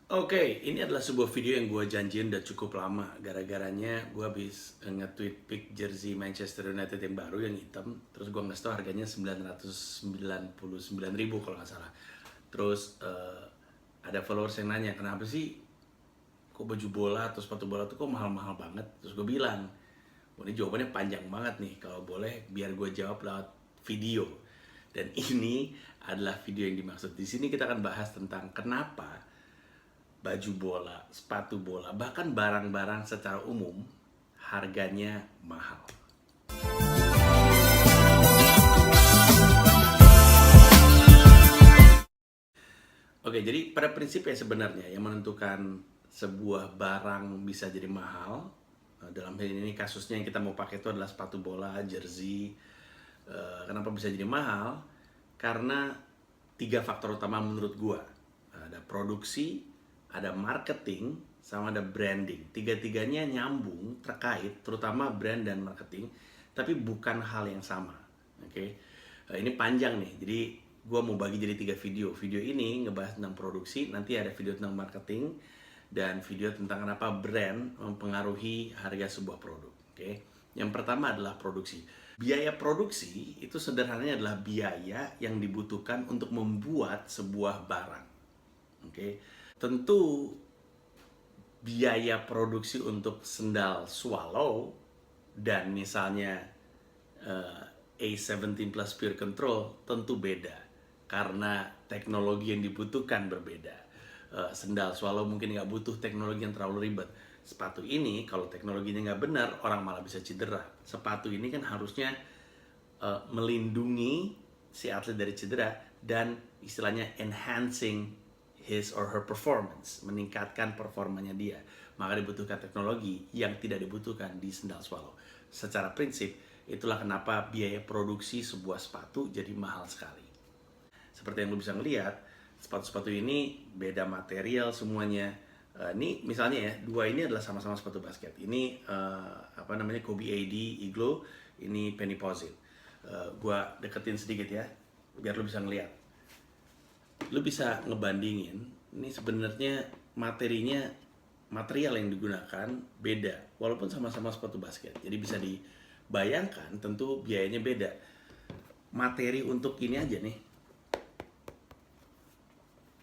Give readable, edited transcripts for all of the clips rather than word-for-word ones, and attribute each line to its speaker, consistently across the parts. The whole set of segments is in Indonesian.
Speaker 1: Oke, ini adalah sebuah video yang gue janjiin udah cukup lama. Gara-garanya gue habis nge-tweet pic jersey Manchester United yang baru yang hitam. Terus gue ngasih tau harganya 999.000 kalau nggak salah. Terus ada followers yang nanya, kenapa sih kok baju bola atau sepatu bola tuh kok mahal-mahal banget? Terus gue bilang, wah, ini jawabannya panjang banget nih. Kalau boleh biar gue jawab lewat video. Dan ini adalah video yang dimaksud. Di sini kita akan bahas tentang kenapa baju bola, sepatu bola, bahkan barang-barang secara umum harganya mahal. Oke, jadi pada prinsipnya sebenarnya yang menentukan sebuah barang bisa jadi mahal, dalam hal ini kasusnya yang kita mau pakai itu adalah sepatu bola, jersey. Kenapa bisa jadi mahal? Karena tiga faktor utama menurut gua. Ada produksi, ada marketing, sama ada branding. Tiga-tiganya nyambung, terkait, terutama brand dan marketing, tapi bukan hal yang sama. Oke, ini panjang nih, jadi gue mau bagi jadi tiga video. Video ini ngebahas tentang produksi, nanti ada video tentang marketing, dan video tentang kenapa brand mempengaruhi harga sebuah produk. Oke, yang pertama adalah produksi. Biaya produksi itu sederhananya adalah biaya yang dibutuhkan untuk membuat sebuah barang. Oke, tentu biaya produksi untuk sendal Swallow dan misalnya A17 Plus Pure Control tentu beda karena teknologi yang dibutuhkan berbeda. Sendal Swallow mungkin nggak butuh teknologi yang terlalu ribet. Sepatu ini kalau teknologinya nggak benar orang malah bisa cedera. Sepatu ini kan harusnya melindungi si atlet dari cedera dan istilahnya enhancing his or her performance, meningkatkan performanya dia. Maka dibutuhkan teknologi yang tidak dibutuhkan di sendal Swallow. Secara prinsip, itulah kenapa biaya produksi sebuah sepatu jadi mahal sekali. Seperti yang lo bisa ngelihat, sepatu-sepatu ini beda material semuanya. Ini misalnya ya, dua ini adalah sama-sama sepatu basket. Ini Kobe AD Iglo, ini Penny Posit. Gua deketin sedikit ya, biar lo bisa ngelihat. Lu bisa ngebandingin, ini sebenarnya material yang digunakan beda walaupun sama-sama sepatu basket. Jadi bisa dibayangkan tentu biayanya beda. Materi untuk ini aja nih,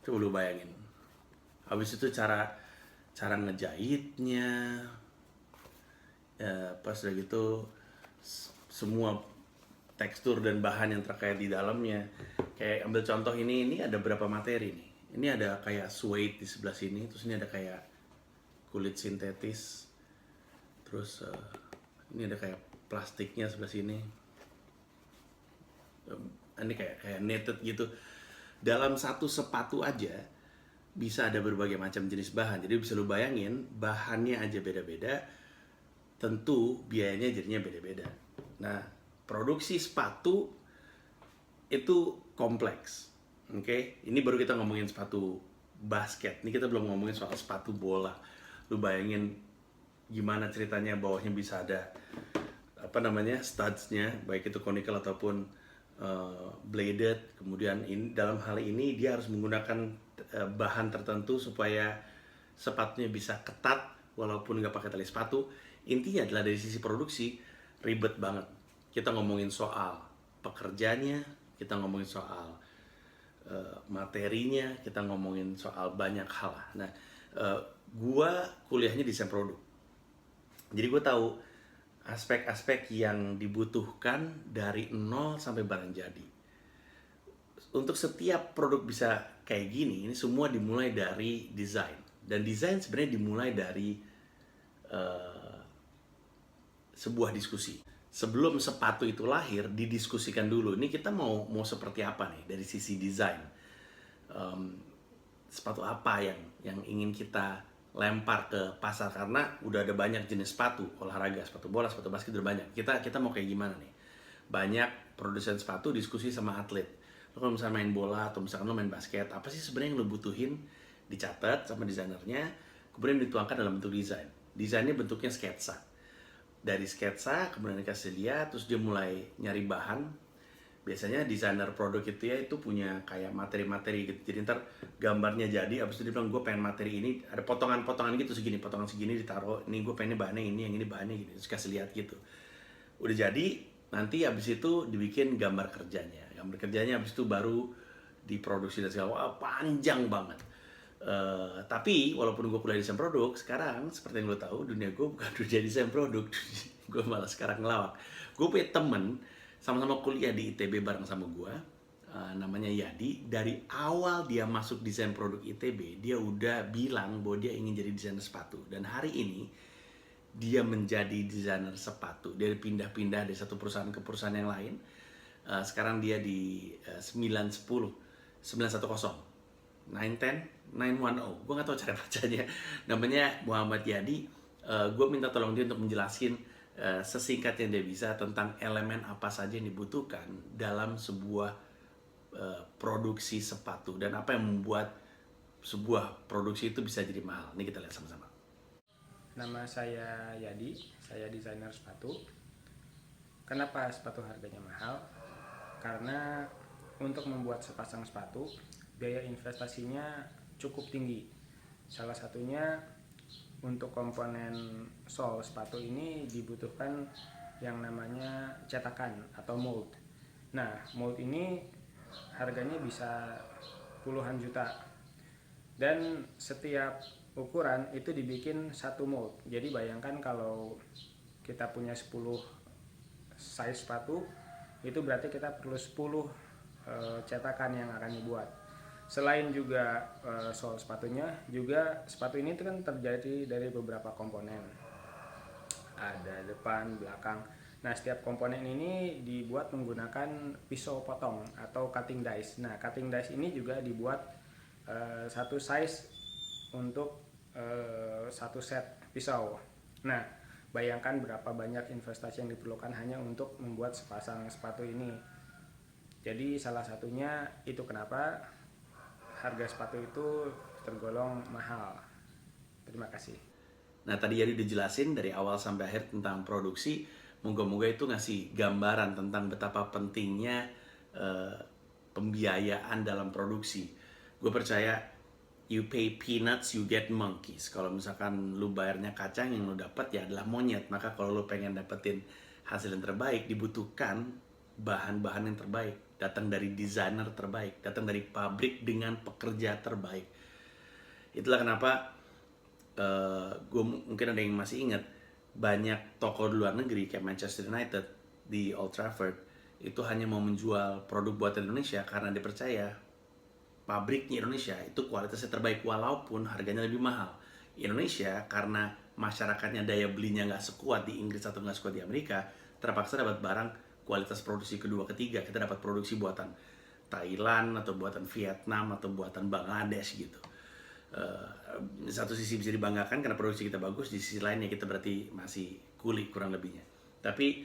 Speaker 1: coba lu bayangin. Habis itu cara ngejahitnya, pas udah gitu semua tekstur dan bahan yang terkait di dalamnya. Kayak ambil contoh ini ada berapa materi nih. Ini ada kayak suede di sebelah sini, terus ini ada kayak kulit sintetis, terus ini ada kayak plastiknya sebelah sini. Ini kayak knitted gitu. Dalam satu sepatu aja bisa ada berbagai macam jenis bahan. Jadi bisa lu bayangin bahannya aja beda-beda, tentu biayanya jadinya beda-beda. Nah, produksi sepatu itu kompleks. Oke, ini baru kita ngomongin sepatu basket. Ini kita belum ngomongin soal sepatu bola. Lu bayangin gimana ceritanya bawahnya bisa ada studsnya, baik itu conical ataupun bladed. Kemudian dalam hal ini dia harus menggunakan bahan tertentu supaya sepatunya bisa ketat walaupun nggak pakai tali sepatu. Intinya adalah dari sisi produksi ribet banget. Kita ngomongin soal pekerjanya, kita ngomongin soal materinya, kita ngomongin soal banyak hal. Nah, gua kuliahnya desain produk, jadi gue tahu aspek-aspek yang dibutuhkan dari nol sampai barang jadi. Untuk setiap produk bisa kayak gini, ini semua dimulai dari desain. Dan desain sebenarnya dimulai dari sebuah diskusi. Sebelum sepatu itu lahir, didiskusikan dulu. Ini kita mau seperti apa nih dari sisi desain? Sepatu apa yang ingin kita lempar ke pasar, karena udah ada banyak jenis sepatu olahraga, sepatu bola, sepatu basket udah banyak. Kita mau kayak gimana nih? Banyak produsen sepatu diskusi sama atlet. Lo kalau misalnya main bola atau misalkan lo main basket, apa sih sebenarnya yang lo butuhin? Dicatat sama desainernya, kemudian dituangkan dalam bentuk desain. Desainnya bentuknya sketsa. Dari sketsa kemudian dikasih lihat, terus dia mulai nyari bahan. biasanya desainer produk itu ya itu punya kayak materi-materi gitu. Jadi ntar gambarnya jadi, abis itu dia bilang gue pengen materi ini, ada potongan-potongan gitu segini, potongan segini ditaruh, ini gue pengennya bahannya ini, yang ini bahannya gini, terus kasih lihat gitu. Udah jadi, nanti abis itu dibikin gambar kerjanya. Gambar kerjanya abis itu baru diproduksi dan segala. Wah, panjang banget. Tapi walaupun gue kuliah desain produk, sekarang seperti yang lo tahu, dunia gue bukan dunia desain produk. Gue malah sekarang ngelawak. Gue punya temen sama-sama kuliah di ITB bareng sama gue, namanya Yadi. Dari awal dia masuk desain produk ITB, dia udah bilang bahwa dia ingin jadi desainer sepatu. Dan hari ini dia menjadi desainer sepatu. Dia pindah-pindah dari satu perusahaan ke perusahaan yang lain. Sekarang dia di 910 910 910 910. Gue nggak tahu cara bacanya. Namanya Muhammad Yadi. Gue minta tolong dia untuk menjelasin sesingkat yang dia bisa tentang elemen apa saja yang dibutuhkan dalam sebuah produksi sepatu dan apa yang membuat sebuah produksi itu bisa jadi mahal. Ini kita lihat sama-sama.
Speaker 2: Nama saya Yadi, saya desainer sepatu. Kenapa sepatu harganya mahal? Karena untuk membuat sepasang sepatu, biaya investasinya cukup tinggi. Salah satunya untuk komponen sol sepatu ini dibutuhkan yang namanya cetakan atau mold. Nah, mold ini harganya bisa puluhan juta. Dan setiap ukuran itu dibikin satu mold. Jadi bayangkan kalau kita punya 10 size sepatu, itu berarti kita perlu 10 cetakan yang akan dibuat. Selain juga sol sepatunya, juga sepatu ini kan terdiri dari beberapa komponen. Ada depan, belakang. Nah, setiap komponen ini dibuat menggunakan pisau potong atau cutting dice. Nah, cutting dice ini juga dibuat satu size untuk satu set pisau. Nah, bayangkan berapa banyak investasi yang diperlukan hanya untuk membuat sepasang sepatu ini. Jadi salah satunya itu kenapa harga sepatu itu tergolong mahal. Terima kasih.
Speaker 1: Nah, tadi Yadi udah jelasin dari awal sampai akhir tentang produksi. Moga-moga itu ngasih gambaran tentang betapa pentingnya pembiayaan dalam produksi. Gue percaya you pay peanuts, you get monkeys. Kalau misalkan lu bayarnya kacang, yang lu dapat ya adalah monyet. Maka kalau lu pengen dapetin hasil yang terbaik, dibutuhkan bahan-bahan yang terbaik. Datang dari desainer terbaik, datang dari pabrik dengan pekerja terbaik. Itulah kenapa gue mungkin ada yang masih ingat, banyak toko di luar negeri kayak Manchester United di Old Trafford itu hanya mau menjual produk buatan Indonesia karena dia percaya pabriknya Indonesia itu kualitasnya terbaik walaupun harganya lebih mahal. Indonesia karena masyarakatnya daya belinya nggak sekuat di Inggris atau nggak sekuat di Amerika, terpaksa dapat barang kualitas produksi kedua ketiga. Kita dapat produksi buatan Thailand atau buatan Vietnam atau buatan Bangladesh gitu. Satu sisi bisa dibanggakan karena produksi kita bagus, di sisi lainnya kita berarti masih kuli kurang lebihnya. Tapi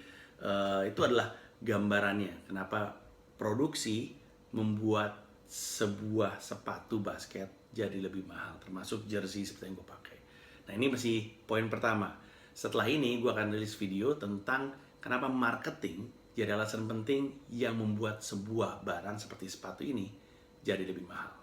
Speaker 1: itu adalah gambarannya kenapa produksi membuat sebuah sepatu basket jadi lebih mahal, termasuk jersey seperti yang gue pakai. Nah, ini masih poin pertama. Setelah ini gue akan rilis video tentang kenapa marketing jadi alasan penting yang membuat sebuah barang seperti sepatu ini jadi lebih mahal.